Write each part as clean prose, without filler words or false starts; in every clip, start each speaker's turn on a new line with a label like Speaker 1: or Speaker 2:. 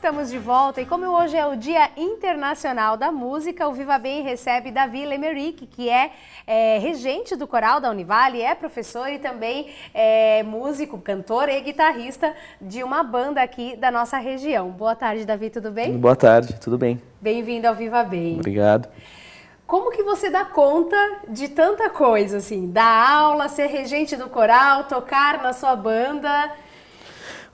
Speaker 1: estamos de volta e como hoje é o Dia Internacional da Música, o Viva Bem recebe Davi Lemerick, que é regente do coral da Univale, é professor e também é músico, cantor e guitarrista de uma banda aqui da nossa região. Boa tarde, Davi, tudo bem?
Speaker 2: Boa tarde, tudo bem.
Speaker 1: Bem-vindo ao Viva Bem.
Speaker 2: Obrigado.
Speaker 1: Como que você dá conta de tanta coisa, assim? Dar aula, ser regente do coral, tocar na sua banda?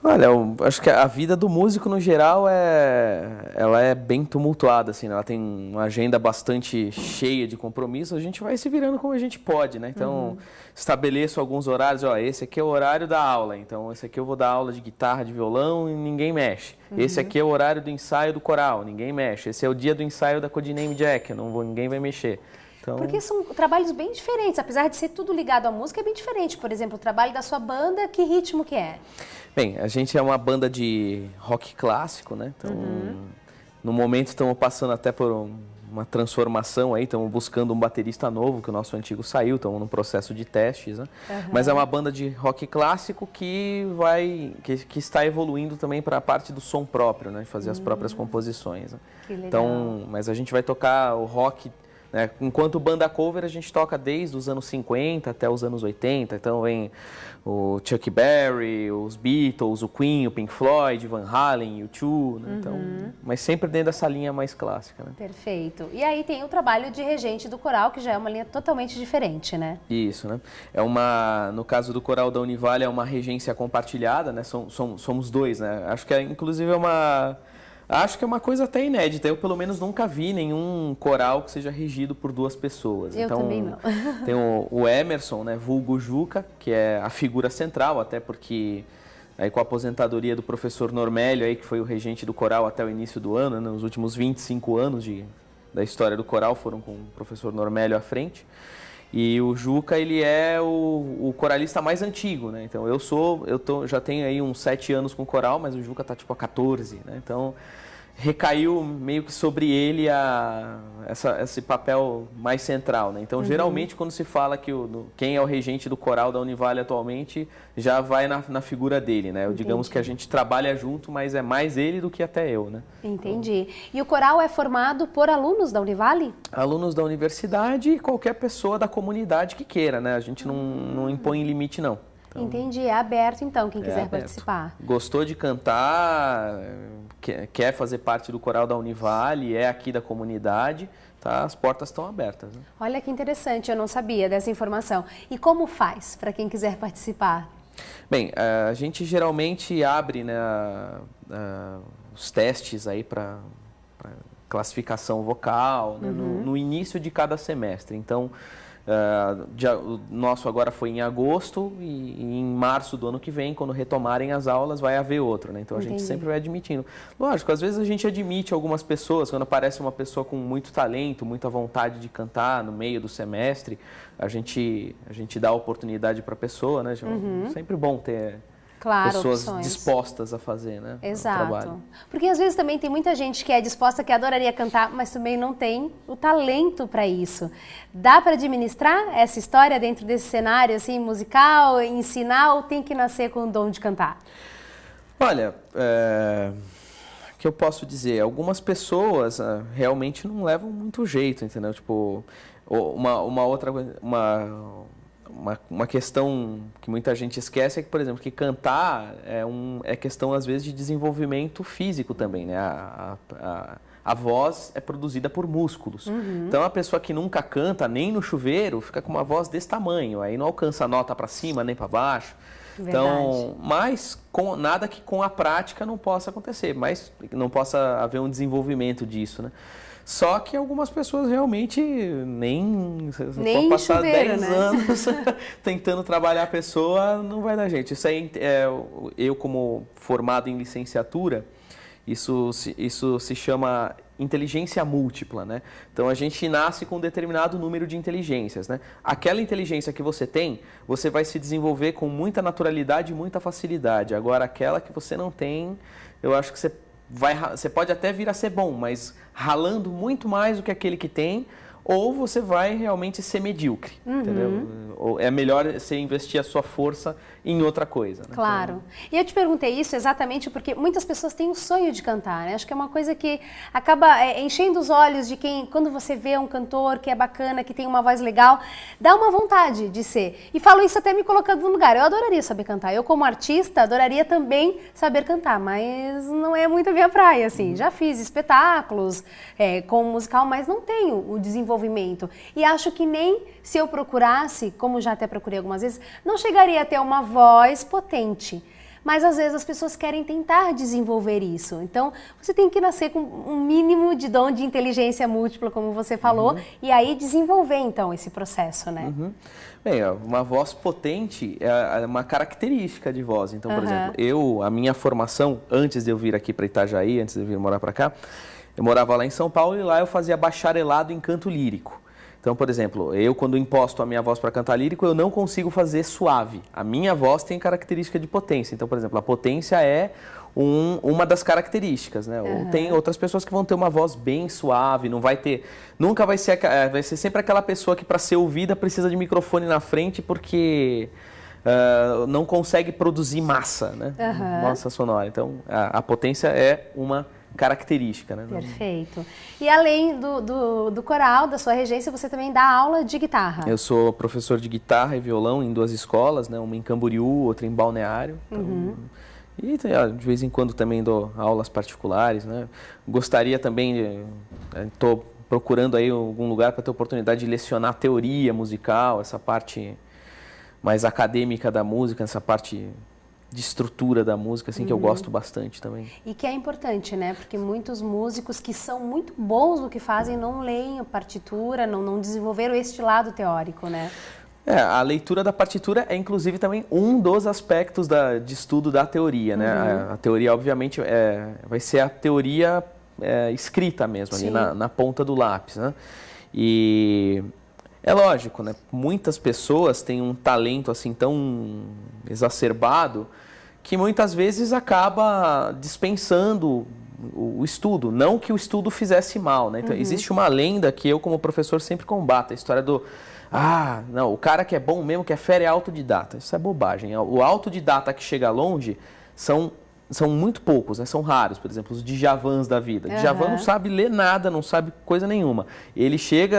Speaker 2: Olha, eu acho que a vida do músico, no geral, ela é bem tumultuada, assim, né? Ela tem uma agenda bastante cheia de compromissos, a gente vai se virando como a gente pode, né? Então, estabeleço alguns horários, ó, esse aqui é o horário da aula, então esse aqui eu vou dar aula de guitarra, de violão e ninguém mexe. Esse aqui é o horário do ensaio do coral, ninguém mexe. Esse é o dia do ensaio da Codename Jack, ninguém vai mexer. Então...
Speaker 1: Porque são trabalhos bem diferentes, apesar de ser tudo ligado à música, é bem diferente. Por exemplo, o trabalho da sua banda, que ritmo que é?
Speaker 2: Bem, a gente é uma banda de rock clássico, né? Então, no momento estamos passando até por uma transformação aí, estamos buscando um baterista novo, que o nosso antigo saiu, estamos num processo de testes, né? Mas é uma banda de rock clássico que está evoluindo também para a parte do som próprio, né? De fazer as próprias composições, né?
Speaker 1: Que legal.
Speaker 2: Então, mas a gente vai tocar o rock, né? Enquanto banda cover, a gente toca desde os anos 50 até os anos 80, então vem o Chuck Berry, os Beatles, o Queen, o Pink Floyd, Van Halen, U2, né? Então, mas sempre dentro dessa linha mais clássica, né?
Speaker 1: Perfeito. E aí tem o trabalho de regente do coral, que já é uma linha totalmente diferente, né?
Speaker 2: Isso, né? No caso do coral da Univale, é uma regência compartilhada, né? Somos dois, né? Acho que inclusive Acho que é uma coisa até inédita. Eu, pelo menos, nunca vi nenhum coral que seja regido por duas pessoas.
Speaker 1: Eu também não.
Speaker 2: Tem o Emerson, né, vulgo Juca, que é a figura central, até porque aí com a aposentadoria do professor Normélio, aí, que foi o regente do coral até o início do ano, né, nos últimos 25 anos da história do coral foram com o professor Normélio à frente. E o Juca, ele é o coralista mais antigo, né? Então já tenho aí uns 7 anos com coral, mas o Juca tá tipo há 14, né? Então recaiu meio que sobre ele esse papel mais central, né? Então geralmente quando se fala que quem é o regente do coral da Univale atualmente, já vai na figura dele, né? Digamos que a gente trabalha junto, mas é mais ele do que até eu, né?
Speaker 1: Entendi. E o coral é formado por alunos da Univale?
Speaker 2: Alunos da universidade e qualquer pessoa da comunidade que queira, né? A gente não impõe limite, não. Então,
Speaker 1: entendi, é aberto então, quem quiser participar.
Speaker 2: Gostou de cantar, quer fazer parte do coral da Univale, é aqui da comunidade, tá? As portas estão abertas, né?
Speaker 1: Olha que interessante, eu não sabia dessa informação. E como faz para quem quiser participar?
Speaker 2: Bem, a gente geralmente abre, né, os testes aí para classificação vocal, né, no início de cada semestre. Então, o nosso agora foi em agosto e em março do ano que vem, quando retomarem as aulas, vai haver outro, né? Então a gente sempre vai admitindo. Lógico, às vezes a gente admite algumas pessoas, quando aparece uma pessoa com muito talento, muita vontade de cantar no meio do semestre, a gente dá a oportunidade para a pessoa, né? Sempre bom ter...
Speaker 1: Claro,
Speaker 2: pessoas
Speaker 1: opções.
Speaker 2: Dispostas a fazer, né?
Speaker 1: Exato.
Speaker 2: O trabalho.
Speaker 1: Porque às vezes também tem muita gente que é disposta, que adoraria cantar, mas também não tem o talento para isso. Dá para administrar essa história dentro desse cenário assim, musical, ensinar, ou tem que nascer com o dom de cantar?
Speaker 2: Olha, o que eu posso dizer? Algumas pessoas realmente não levam muito jeito, entendeu? Tipo, uma questão que muita gente esquece é que, por exemplo, que cantar é questão, às vezes, de desenvolvimento físico também, né? A voz é produzida por músculos. Então, a pessoa que nunca canta nem no chuveiro fica com uma voz desse tamanho, aí não alcança a nota para cima nem para baixo.
Speaker 1: Verdade.
Speaker 2: Então, mas nada que com a prática não possa acontecer, mas não possa haver um desenvolvimento disso, né? Só que algumas pessoas realmente nem pode passar
Speaker 1: chuveiro,
Speaker 2: 10
Speaker 1: né?
Speaker 2: anos tentando trabalhar a pessoa, não vai dar jeito. Isso aí, eu como formado em licenciatura, isso se chama inteligência múltipla, né? Então a gente nasce com um determinado número de inteligências, né? Aquela inteligência que você tem, você vai se desenvolver com muita naturalidade e muita facilidade. Agora, aquela que você não tem, eu acho que você pode até vir a ser bom, mas ralando muito mais do que aquele que tem, ou você vai realmente ser medíocre, entendeu? Ou é melhor você investir a sua força em outra coisa. Né?
Speaker 1: Claro. E eu te perguntei isso exatamente porque muitas pessoas têm o sonho de cantar, né? Acho que é uma coisa que acaba enchendo os olhos de quem, quando você vê um cantor que é bacana, que tem uma voz legal, dá uma vontade de ser. E falo isso até me colocando no lugar. Eu adoraria saber cantar. Eu, como artista, adoraria também saber cantar, mas não é muito a minha praia, assim. Já fiz espetáculos com musical, mas não tenho o desenvolvimento. E acho que nem se eu procurasse, como já até procurei algumas vezes, não chegaria a ter uma voz potente. Mas às vezes as pessoas querem tentar desenvolver isso. Então, você tem que nascer com um mínimo de dom de inteligência múltipla, como você falou, e aí desenvolver então esse processo, né?
Speaker 2: Bem, uma voz potente é uma característica de voz. Então, por exemplo, a minha formação, antes de eu vir aqui para Itajaí, antes de eu vir morar para cá, eu morava lá em São Paulo e lá eu fazia bacharelado em canto lírico. Então, por exemplo, eu quando imposto a minha voz para cantar lírico, eu não consigo fazer suave. A minha voz tem característica de potência. Então, por exemplo, a potência é uma das características, né? Ou tem outras pessoas que vão ter uma voz bem suave, não vai ter... Nunca vai ser sempre aquela pessoa que para ser ouvida precisa de microfone na frente porque não consegue produzir massa, né? Massa sonora. Então, a potência é uma característica, né?
Speaker 1: Perfeito. E além do coral, da sua regência, você também dá aula de guitarra?
Speaker 2: Eu sou professor de guitarra e violão em 2 escolas, né? Uma em Camboriú, outra em Balneário. Então, e de vez em quando também dou aulas particulares, né? Gostaria também, estou procurando aí algum lugar para ter oportunidade de lecionar teoria musical, essa parte mais acadêmica da música, essa parte de estrutura da música, assim, que eu gosto bastante também.
Speaker 1: E que é importante, né? Porque muitos músicos que são muito bons no que fazem não leem a partitura, não desenvolveram este lado teórico, né?
Speaker 2: A leitura da partitura é, inclusive, também um dos aspectos de estudo da teoria, né? A teoria, obviamente, vai ser a teoria escrita mesmo, ali na ponta do lápis, né? E é lógico, né? Muitas pessoas têm um talento, assim, tão exacerbado que muitas vezes acaba dispensando o estudo. Não que o estudo fizesse mal, né? Então, existe uma lenda que eu, como professor, sempre combato. A história do... não, o cara que é bom mesmo, que é fera, é autodidata. Isso é bobagem. O autodidata que chega longe são muito poucos, né? São raros. Por exemplo, os Djavans da vida. Djavan não sabe ler nada, não sabe coisa nenhuma. Ele chega,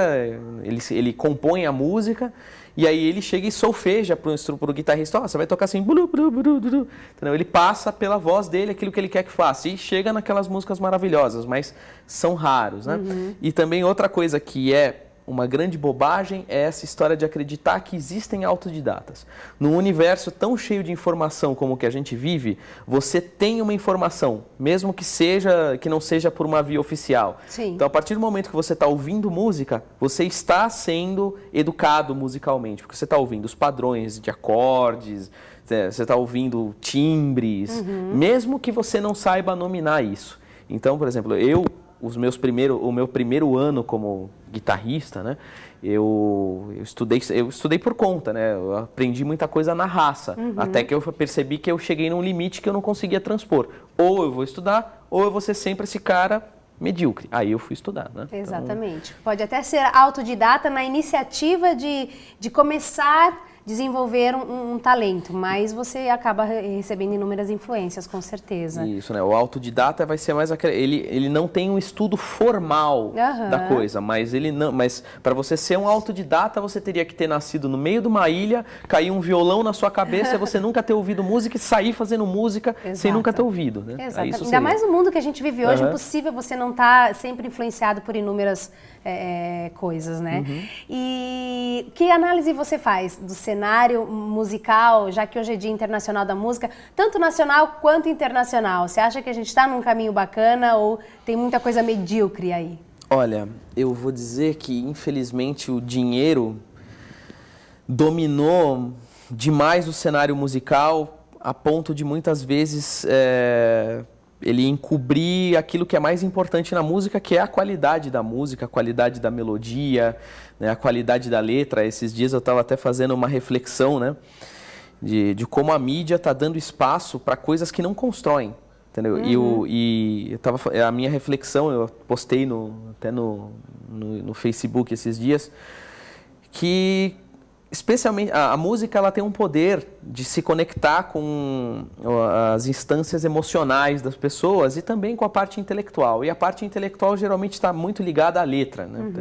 Speaker 2: ele compõe a música e aí ele chega e solfeja para o guitarrista. Você vai tocar assim... Entendeu? Ele passa pela voz dele aquilo que ele quer que faça. E chega naquelas músicas maravilhosas, mas são raros, né? E também outra coisa que é uma grande bobagem é essa história de acreditar que existem autodidatas. Num universo tão cheio de informação como o que a gente vive, você tem uma informação, mesmo que não seja por uma via oficial.
Speaker 1: Sim.
Speaker 2: Então, a partir do momento que você está ouvindo música, você está sendo educado musicalmente, porque você está ouvindo os padrões de acordes, você está ouvindo timbres, mesmo que você não saiba nominar isso. Então, por exemplo, o meu primeiro ano como guitarrista, né? Eu estudei por conta, né? Eu aprendi muita coisa na raça, até que eu percebi que eu cheguei num limite que eu não conseguia transpor. Ou eu vou estudar, ou eu vou ser sempre esse cara medíocre. Aí eu fui estudar, né?
Speaker 1: Exatamente. Então... Pode até ser autodidata na iniciativa de começar desenvolver um talento, mas você acaba recebendo inúmeras influências, com certeza.
Speaker 2: Isso, né? O autodidata vai ser mais aquele... Ele não tem um estudo formal da coisa, mas para você ser um autodidata, você teria que ter nascido no meio de uma ilha, cair um violão na sua cabeça e você nunca ter ouvido música e sair fazendo música sem nunca ter ouvido, né?
Speaker 1: Exato. Ainda mais no mundo que a gente vive hoje, é impossível você não estar sempre influenciado por inúmeras coisas, né? E que análise você faz do cenário musical, já que hoje é Dia Internacional da Música, tanto nacional quanto internacional? Você acha que a gente está num caminho bacana ou tem muita coisa medíocre aí?
Speaker 2: Olha, eu vou dizer que, infelizmente, o dinheiro dominou demais o cenário musical a ponto de, muitas vezes, ele encobrir aquilo que é mais importante na música, que é a qualidade da música, a qualidade da melodia, né, a qualidade da letra. Esses dias eu estava até fazendo uma reflexão, né, de como a mídia está dando espaço para coisas que não constroem. entendeu? E eu tava, a minha reflexão, eu postei até no Facebook esses dias, que especialmente a música ela tem um poder de se conectar com as instâncias emocionais das pessoas e também com a parte intelectual. E a parte intelectual geralmente está muito ligada à letra, né?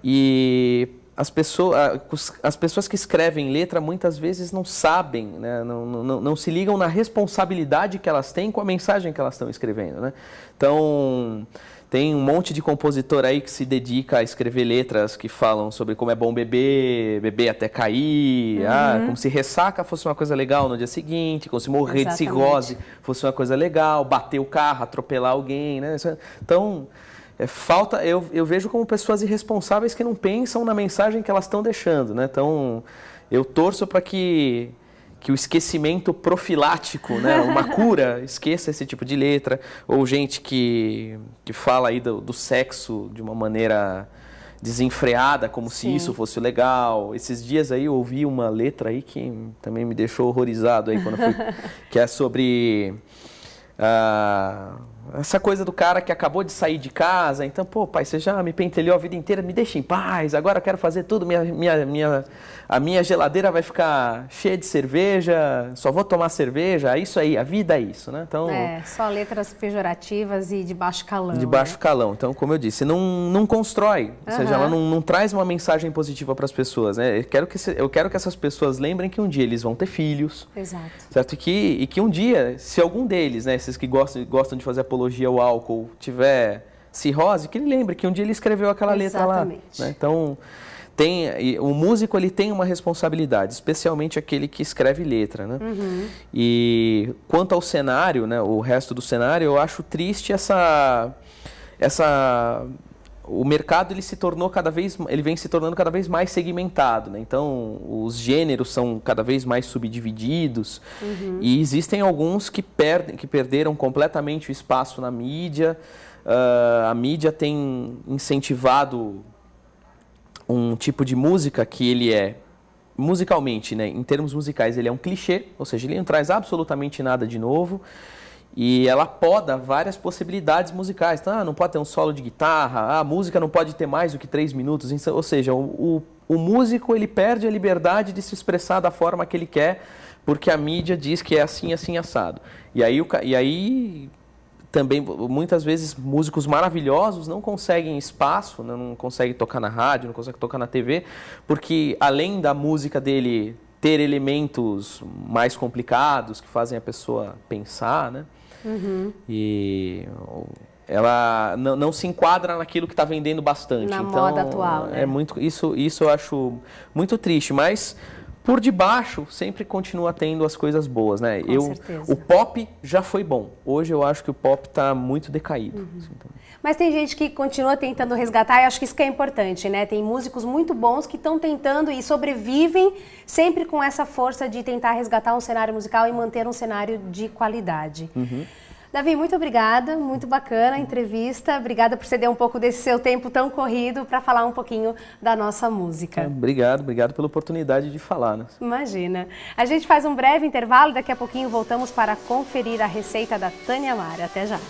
Speaker 2: E as pessoas que escrevem letra muitas vezes não sabem, né? Não se ligam na responsabilidade que elas têm com a mensagem que elas estão escrevendo, né? Então, tem um monte de compositor aí que se dedica a escrever letras que falam sobre como é bom beber até cair, como se ressaca fosse uma coisa legal no dia seguinte, como se morrer de cirrose fosse uma coisa legal, bater o carro, atropelar alguém, né? Então, eu vejo como pessoas irresponsáveis que não pensam na mensagem que elas estão deixando, né? Então, eu torço para que o esquecimento profilático, né, uma cura, esqueça esse tipo de letra, ou gente que fala aí do sexo de uma maneira desenfreada, como se isso fosse legal. Esses dias aí eu ouvi uma letra aí que também me deixou horrorizado aí quando eu fui, que é sobre essa coisa do cara que acabou de sair de casa, então, pô, pai, você já me pentelhou a vida inteira, me deixa em paz, agora eu quero fazer tudo, a minha geladeira vai ficar cheia de cerveja, só vou tomar cerveja, é isso aí, a vida é isso, né? Então,
Speaker 1: só letras pejorativas e de baixo calão.
Speaker 2: De baixo calão, então, como eu disse, não constrói, ou seja, ela não traz uma mensagem positiva para as pessoas, né? Eu quero que essas pessoas lembrem que um dia eles vão ter filhos, certo? E que um dia, se algum deles, né, esses que gostam de fazer apologia ao álcool, tiver cirrose, que ele lembre que um dia ele escreveu aquela letra lá. Né? Então, o músico ele tem uma responsabilidade, especialmente aquele que escreve letra. Né? E quanto ao cenário, né, o resto do cenário, eu acho triste o mercado ele vem se tornando cada vez mais segmentado, né? Então os gêneros são cada vez mais subdivididos e existem alguns que perderam completamente o espaço na mídia. A mídia tem incentivado um tipo de música que ele é musicalmente, né? Em termos musicais ele é um clichê, ou seja, ele não traz absolutamente nada de novo. E ela poda várias possibilidades musicais. Então, não pode ter um solo de guitarra, a música não pode ter mais do que 3 minutos. Ou seja, o músico ele perde a liberdade de se expressar da forma que ele quer, porque a mídia diz que é assim, assim, assado. E aí também, muitas vezes, músicos maravilhosos não conseguem espaço, não conseguem tocar na rádio, não conseguem tocar na TV, porque além da música dele ter elementos mais complicados que fazem a pessoa pensar, né? E ela não se enquadra naquilo que está vendendo bastante.
Speaker 1: Na moda atual, né?
Speaker 2: Isso eu acho muito triste, mas por debaixo sempre continua tendo as coisas boas, né?
Speaker 1: Com certeza.
Speaker 2: O pop já foi bom. Hoje eu acho que o pop está muito decaído.
Speaker 1: Mas tem gente que continua tentando resgatar e acho que isso que é importante, né? Tem músicos muito bons que estão tentando e sobrevivem sempre com essa força de tentar resgatar um cenário musical e manter um cenário de qualidade. Davi, muito obrigada, muito bacana a entrevista. Obrigada por ceder um pouco desse seu tempo tão corrido para falar um pouquinho da nossa música.
Speaker 2: Obrigado pela oportunidade de falar. Né?
Speaker 1: Imagina. A gente faz um breve intervalo, daqui a pouquinho voltamos para conferir a receita da Tânia Mara. Até já.